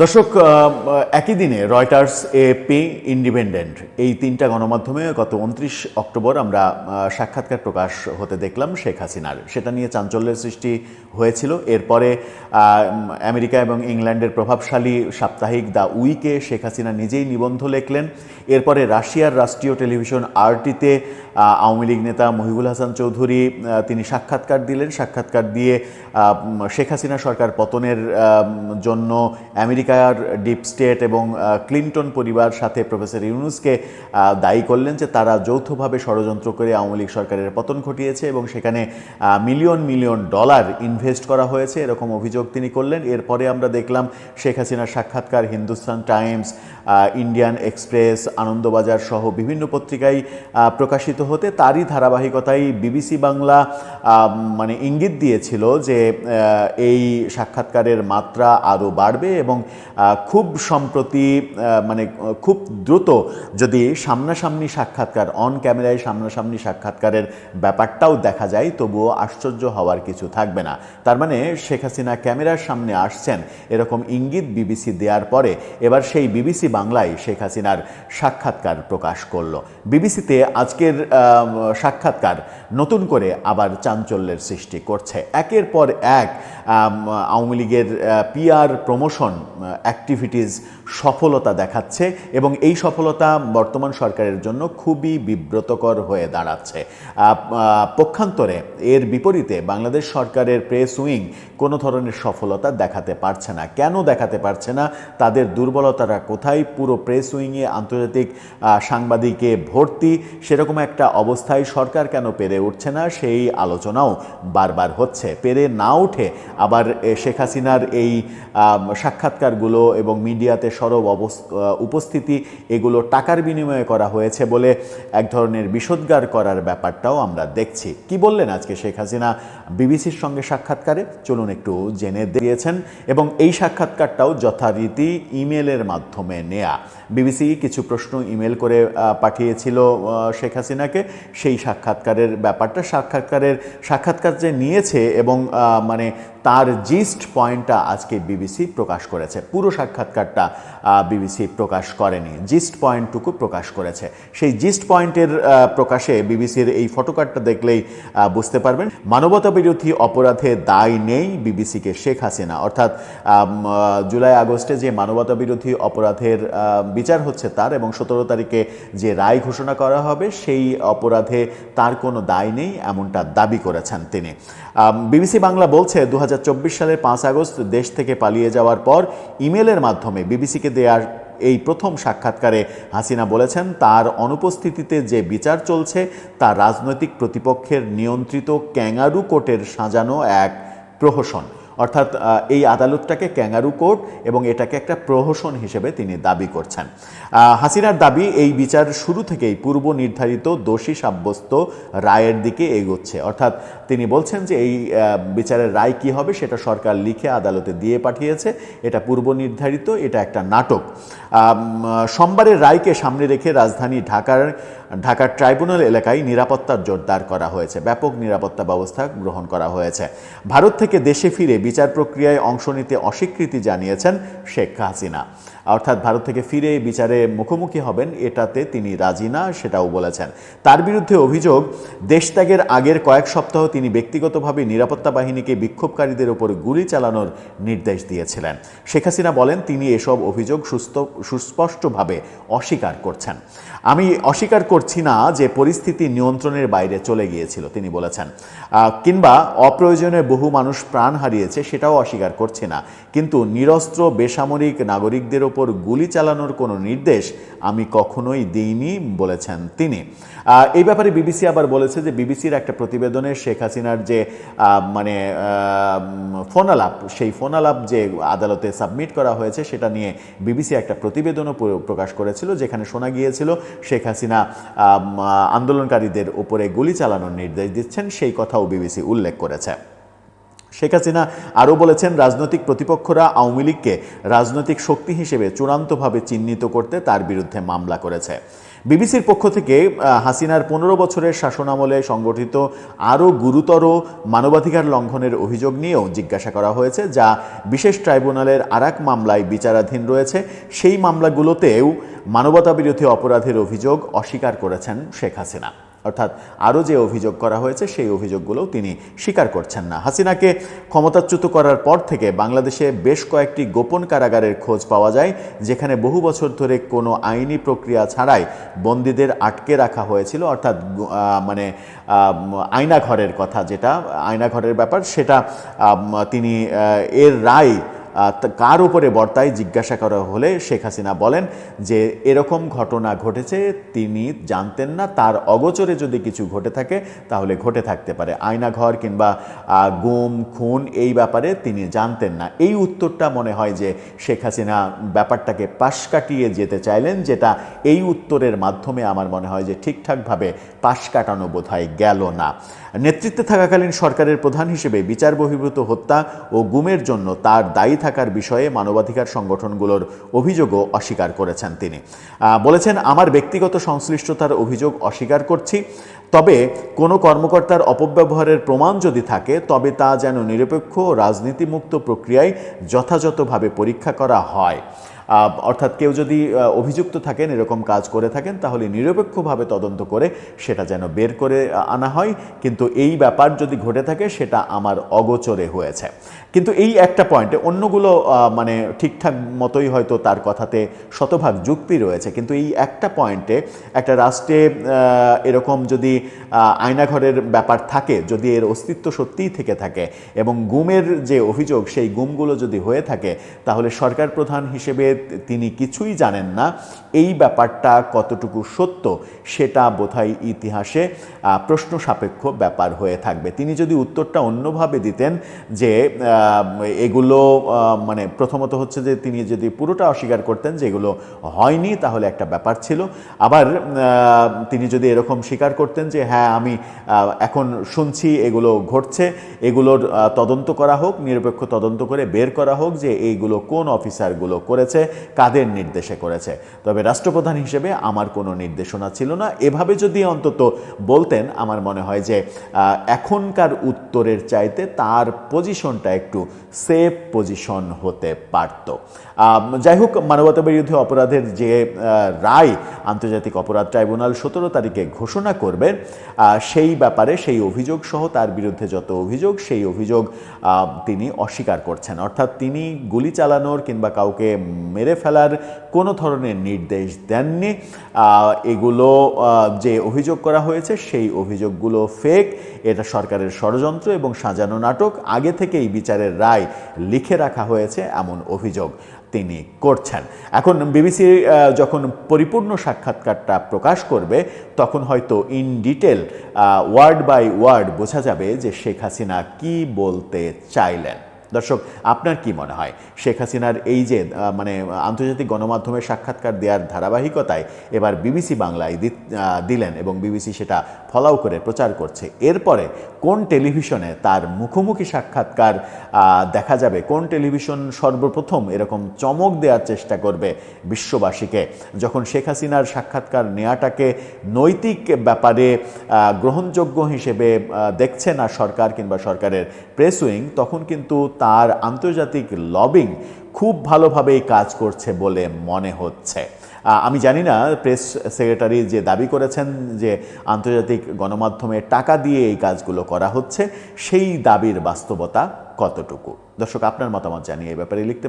দর্শক, একই দিনে রয়টার্স, এপি, ইন্ডিপেন্ডেন্ট এই তিনটা গণমাধ্যমে গত 29 অক্টোবর আমরা সাক্ষাৎকার প্রকাশ হতে দেখলাম শেখ হাসিনার। সেটা নিয়ে চাঞ্চল্যের সৃষ্টি হয়েছিল। এরপরে আমেরিকা এবং ইংল্যান্ডের প্রভাবশালী সাপ্তাহিক দ্য উইকে শেখ হাসিনা নিজেই নিবন্ধ লেখলেন। এরপরে রাশিয়ার রাষ্ট্রীয় টেলিভিশন আরটিতে আওয়ামী লীগ নেতা মহিবুল হাসান চৌধুরী তিনি সাক্ষাৎকার দিলেন। সাক্ষাৎকার দিয়ে শেখ হাসিনা সরকার পতনের জন্য আমেরিকার ডিপ স্টেট এবং ক্লিন্টন পরিবার সাথে প্রফেসর ইউনুসকে দায়ী করলেন যে তারা যৌথভাবে ষড়যন্ত্র করে আওয়ামী লীগ সরকারের পতন ঘটিয়েছে এবং সেখানে মিলিয়ন মিলিয়ন ডলার ইনভেস্ট করা হয়েছে, এরকম অভিযোগ তিনি করলেন। এরপরে আমরা দেখলাম শেখ হাসিনার সাক্ষাৎকার Hindustan Times, Indian express, Anandabazar সহ বিভিন্ন পত্রিকায় প্রকাশিত হতে। তারই ধারাবাহিকতায় বিবিসি বাংলা মানে ইঙ্গিত দিয়েছিল যে এই সাক্ষাৎকারের মাত্রা আরও বাড়বে এবং খুব সম্প্রতি মানে খুব দ্রুত যদি সামনাসামনি সাক্ষাৎকার, অন ক্যামেরায় সামনাসামনি সাক্ষাৎকারের ব্যাপারটাও দেখা যায় তবুও আশ্চর্য হওয়ার কিছু থাকবে না। তার মানে শেখ হাসিনা ক্যামেরার সামনে আসছেন এরকম ইঙ্গিত বিবিসি দেওয়ার পরে এবার সেই বিবিসি বাংলায় শেখ হাসিনার সাক্ষাৎকার প্রকাশ করল। বিবিসিতে আজকের সাক্ষাৎকার নতুন করে আবার চাঞ্চল্যের সৃষ্টি করছে। একের পর এক আওয়ামী লীগের পিআর প্রমোশন অ্যাক্টিভিটিস সফলতা দেখাচ্ছে এবং এই সফলতা বর্তমান সরকারের জন্য খুবই বিব্রতকর হয়ে দাঁড়াচ্ছে। পক্ষান্তরে এর বিপরীতে বাংলাদেশ সরকারের প্রেস উইং কোনো ধরনের সফলতা দেখাতে পারছে না। কেন দেখাতে পারছে না? তাদের দুর্বলতাটা কোথায়? পুরো প্রেস উইংয়ে আন্তর্জাতিক সাংবাদিকে ভর্তি, সেরকম একটা অবস্থায় সরকার কেন পেরে উঠছে না সেই আলোচনাও বারবার হচ্ছে। পেরে না উঠে আবার শেখ হাসিনার এই সাক্ষাৎকারগুলো এবং মিডিয়াতে সরব উপস্থিতি এগুলো টাকার বিনিময়ে করা হয়েছে বলে এক ধরনের বিষোদ্গার করার ব্যাপারটাও আমরা দেখছি। কি বললেন আজকে শেখ হাসিনা বিবিসির সঙ্গে সাক্ষাৎকারে? চলুন একটু জেনে দিয়েছেন। এবং এই সাক্ষাৎকারটাও যথারীতি ইমেলের মাধ্যমে নেয়া। বিবিসি কিছু প্রশ্ন ইমেল করে পাঠিয়েছিল শেখ হাসিনাকে। সেই সাক্ষাৎকারের ব্যাপারটা, সাক্ষাৎকার যে নিয়েছে এবং মানে তার জিস্ট পয়েন্টটা আজকে বিবিসি প্রকাশ করেছে। পুরো সাক্ষাৎকারটা বিবিসি প্রকাশ করেনি, জিস্ট পয়েন্টটুকু প্রকাশ করেছে। সেই জিস্ট পয়েন্টের প্রকাশে বিবিসির এই ফটোকার্ডটা দেখলেই বুঝতে পারবেন। মানবতা বিরোধী অপরাধে দায় নেই বিবিসিকে শেখ হাসিনা, অর্থাৎ জুলাই আগস্টে যে মানবতা বিরোধী অপরাধের বিচার হচ্ছে তার এবং 17 তারিখে যে রায় ঘোষণা করা হবে সেই অপরাধে তার কোনো দায় নেই, এমনটা দাবি করেছেন তিনি। বিবিসি বাংলা বলছে 2024 সালের 5 আগস্ট দেশ থেকে পালিয়ে যাওয়ার পর ইমেলের মাধ্যমে বিবিসিকে দেওয়ার এই প্রথম সাক্ষাৎকারে হাসিনা বলেছেন তার অনুপস্থিতিতে যে বিচার চলছে তা রাজনৈতিক প্রতিপক্ষের নিয়ন্ত্রিত ক্যাঙ্গারু কোর্টের সাজানো এক প্রহসন। অর্থাৎ এই আদালতটাকে ক্যাঙ্গারু কোর্ট এবং এটাকে একটা প্রহসন হিসেবে তিনি দাবি করছেন। হাসিনার দাবি এই বিচার শুরু থেকেই পূর্ব নির্ধারিত দোষী সাব্যস্ত রায়ের দিকে এগোচ্ছে। অর্থাৎ তিনি বলছেন যে এই বিচারের রায় কি হবে সেটা সরকার লিখে আদালতে দিয়ে পাঠিয়েছে, এটা পূর্ব নির্ধারিত, এটা একটা নাটক। সোমবারের রায়কে সামনে রেখে রাজধানী ঢাকার ট্রাইব্যুনাল এলাকায় নিরাপত্তার জোরদার করা হয়েছে, ব্যাপক নিরাপত্তা ব্যবস্থা গ্রহণ করা হয়েছে। ভারত থেকে দেশে ফিরে বিচার প্রক্রিয়ায় অংশ নিতে অস্বীকৃতি জানিয়েছেন শেখ হাসিনা। অর্থাৎ ভারত থেকে ফিরে বিচারে মুখোমুখি হবেন এটাতে তিনি রাজি না, সেটাও বলেছেন। তার বিরুদ্ধে অভিযোগ দেশত্যাগের আগের কয়েক সপ্তাহ তিনি ব্যক্তিগতভাবে নিরাপত্তা বাহিনীকে বিক্ষোভকারীদের ওপর গুলি চালানোর নির্দেশ দিয়েছিলেন। শেখ হাসিনা বলেন তিনি এসব অভিযোগ সুস্পষ্টভাবে অস্বীকার করছেন। আমি অস্বীকার করছি না যে পরিস্থিতি নিয়ন্ত্রণের বাইরে চলে গিয়েছিল, তিনি বলেছেন, কিংবা অপ্রয়োজনে বহু মানুষ প্রাণ হারিয়েছে সেটাও অস্বীকার করছি না, কিন্তু নিরস্ত্র বেসামরিক নাগরিকদের ওপর গুলি চালানোর কোনো নির্দেশ আমি কখনোই দিইনি বলেছেন তিনি। এই ব্যাপারে বিবিসি আবার বলেছে যে বিবিসির একটা প্রতিবেদনে শেখ হাসিনার যে মানে ফোনালাপ, সেই ফোনালাপ যে আদালতে সাবমিট করা হয়েছে সেটা নিয়ে বিবিসি একটা প্রতিবেদনও প্রকাশ করেছিল, যেখানে শোনা গিয়েছিল শেখ হাসিনা আন্দোলনকারীদের উপরে গুলি চালানোর নির্দেশ দিচ্ছেন, সেই কথাও বিবিসি উল্লেখ করেছে। শেখ হাসিনা আরও বলেছেন রাজনৈতিক প্রতিপক্ষরা আওয়ামী লীগকে রাজনৈতিক শক্তি হিসেবে চূড়ান্তভাবে চিহ্নিত করতে তার বিরুদ্ধে মামলা করেছে। বিবিসির পক্ষ থেকে হাসিনার 15 বছরের শাসনামলে সংগঠিত আরও গুরুতর মানবাধিকার লঙ্ঘনের অভিযোগ নিয়েও জিজ্ঞাসা করা হয়েছে, যা বিশেষ ট্রাইব্যুনালের আরেক মামলায় বিচারাধীন রয়েছে। সেই মামলাগুলোতেও মানবতাবিরোধী অপরাধের অভিযোগ অস্বীকার করেছেন শেখ হাসিনা। অর্থাৎ আরও যে অভিযোগ করা হয়েছে সেই অভিযোগগুলোও তিনি স্বীকার করছেন না। হাসিনাকে ক্ষমতাচ্যুত করার পর থেকে বাংলাদেশে বেশ কয়েকটি গোপন কারাগারের খোঁজ পাওয়া যায়, যেখানে বহু বছর ধরে কোনো আইনি প্রক্রিয়া ছাড়াই বন্দীদের আটকে রাখা হয়েছিল। অর্থাৎ আয়নাঘরের কথা, যেটা আয়নাঘরের ব্যাপার, সেটা তিনি এর রায় কার উপরে বর্তায় জিজ্ঞাসা করা হলে শেখ হাসিনা বলেন যে এরকম ঘটনা ঘটেছে, তিনি জানতেন না, তার অগোচরে যদি কিছু ঘটে থাকে তাহলে ঘটে থাকতে পারে। আয়নাঘর কিংবা গুম খুন এই ব্যাপারে তিনি জানতেন না। এই উত্তরটা মনে হয় যে শেখ হাসিনা ব্যাপারটাকে পাশ কাটিয়ে যেতে চাইলেন, যেটা এই উত্তরের মাধ্যমে আমার মনে হয় যে ঠিকঠাকভাবে পাশ কাটানো বোধহয় গেল না। নেতৃত্বে থাকাকালীন সরকারের প্রধান হিসেবে বিচার বহির্ভূত হত্যা ও গুমের জন্য তার দায়ী থাকার বিষয়ে মানবাধিকার সংগঠনগুলোর অভিযোগও অস্বীকার করেছেন তিনি। বলেছেন, আমার ব্যক্তিগত সংশ্লিষ্টতার অভিযোগ অস্বীকার করছি, তবে কোনো কর্মকর্তার অপব্যবহারের প্রমাণ যদি থাকে তবে তা যেন নিরপেক্ষ ও রাজনীতিমুক্ত প্রক্রিয়ায় যথাযথভাবে পরীক্ষা করা হয়। অর্থাৎ কেউ যদি অভিযুক্ত থাকেন, এরকম কাজ করে থাকেন, তাহলে নিরপেক্ষভাবে তদন্ত করে সেটা যেন বের করে আনা হয়। কিন্তু এই ব্যাপার যদি ঘটে থাকে সেটা আমার অগোচরে হয়েছে। কিন্তু এই একটা পয়েন্টে অন্যগুলো ঠিকঠাক মতোই হয়তো তার কথাতে শতভাগ যুক্তি রয়েছে, কিন্তু এই একটা পয়েন্টে একটা রাষ্ট্রে এরকম যদি আয়নাঘরের ব্যাপার থাকে, যদি এর অস্তিত্ব সত্যিই থেকে থাকে এবং গুমের যে অভিযোগ সেই গুমগুলো যদি হয়ে থাকে, তাহলে সরকার প্রধান হিসেবে তিনি কিছুই জানেন না। এই ব্যাপারটা কতটুকু সত্য সেটা বোধহয় ইতিহাসে প্রশ্ন সাপেক্ষ ব্যাপার হয়ে থাকবে। তিনি যদি উত্তরটা অন্যভাবে দিতেন যে এগুলো প্রথমত হচ্ছে যে তিনি যদি পুরোটা অস্বীকার করতেন যে এগুলো হয়নি, তাহলে একটা ব্যাপার ছিল। আবার তিনি যদি এরকম স্বীকার করতেন যে হ্যাঁ আমি এখন শুনছি এগুলো ঘটছে, এগুলোর তদন্ত করা হোক, নিরপেক্ষ তদন্ত করে বের করা হোক যে এইগুলো কোন অফিসারগুলো করেছে, কাদের নির্দেশে করেছে, তবে রাষ্ট্রপ্রধান হিসেবে আমার কোনো নির্দেশনা ছিল না, এভাবে যদি অন্তত বলতেন, আমার মনে হয় যে এখনকার উত্তরের চাইতে তার পজিশনটা একটু সেফ পজিশন হতে পারত। যাই হোক, মানবতাবিরোধী অপরাধের যে রায় আন্তর্জাতিক অপরাধ ট্রাইব্যুনাল 17 তারিখে ঘোষণা করবে, সেই ব্যাপারে সেই অভিযোগ সহ তার বিরুদ্ধে যত অভিযোগ, সেই অভিযোগ তিনি অস্বীকার করছেন। অর্থাৎ তিনি গুলি চালানোর কিংবা কাউকে মেরে ফেলার কোনো ধরনের নির্দেশ দেননি। এগুলো যে অভিযোগ করা হয়েছে সেই অভিযোগগুলো ফেক, এটা সরকারের ষড়যন্ত্র এবং সাজানো নাটক, আগে থেকেই বিচারের রায় লিখে রাখা হয়েছে এমন অভিযোগ তিনি করছেন। এখন বিবিসি যখন পরিপূর্ণ সাক্ষাৎকারটা প্রকাশ করবে, তখন হয়তো in detail word by word বোঝা যাবে যে শেখ হাসিনা কি বলতে চাইলেন। দর্শক, আপনার কি মনে হয় শেখ হাসিনার এই যে আন্তর্জাতিক গণমাধ্যমে সাক্ষাৎকার দেওয়ার ধারাবাহিকতায় এবার বিবিসি বাংলায় দিলেন এবং বিবিসি সেটা ফলো করে প্রচার করছে, এরপরে কোন টেলিভিশনে তার মুখোমুখি সাক্ষাৎকার দেখা যাবে, কোন টেলিভিশন সর্বপ্রথম এরকম চমক দেওয়ার চেষ্টা করবে বিশ্ববাসীকে, যখন শেখ হাসিনার সাক্ষাৎকার নেওয়াটাকে নৈতিক ব্যাপারে গ্রহণযোগ্য হিসেবে দেখছে না সরকার কিংবা সরকারের প্রেস উইং, তখন কিন্তু তার আন্তর্জাতিক লবিং খুব ভালোভাবেই কাজ করছে বলে মনে হচ্ছে। আমি জানি না প্রেস সেক্রেটারি যে দাবি করেছেন যে আন্তর্জাতিক গণমাধ্যমে টাকা দিয়ে এই কাজগুলো করা হচ্ছে, সেই দাবির বাস্তবতা কতটুকু। দর্শক, আপনার মতামত জানিয়ে এই ব্যাপারে লিখতে